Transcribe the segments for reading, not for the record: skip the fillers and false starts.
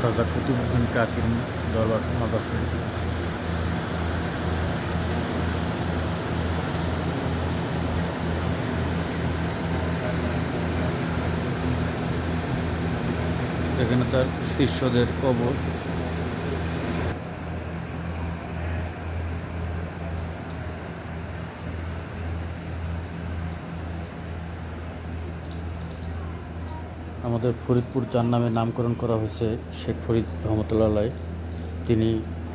খাজা কুতুবউদ্দিন কাকির দরবার মাজার শরীফ। এখানে তার শিষ্যদের কবর। আমাদের ফরিদপুর যার নামে নামকরণ করা হয়েছে শেখ ফরিদ রহমতুল্লাহ আলাইহ, তিনি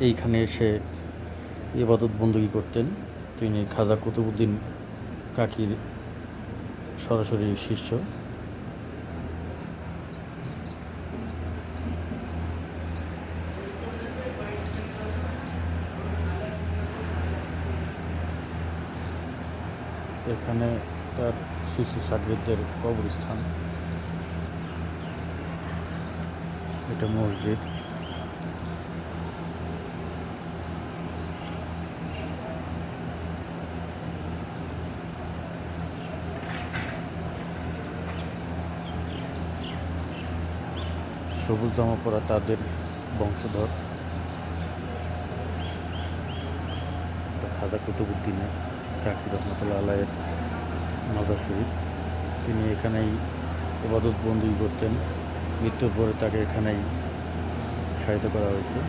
এইখানে এসে ইবাদত বন্দী করতেন। তিনি খাজা কুতুবউদ্দিন কাকির সরাসরি শিষ্য। এখানে তার শিষ্য শাগিরদের কবরস্থান। এটা মসজিদ। সবুজ জামা পরা তাদের বংশধর। খাজা কুতুবউদ্দিনের কাকি রহমতুল্লাহ আলাইয়ের মাজার শরীফ। তিনি এখানেই ইবাদত বন্দী করতেন। মৃত্যুর পরে তাকে এখানেই শায়িত করা হয়েছে।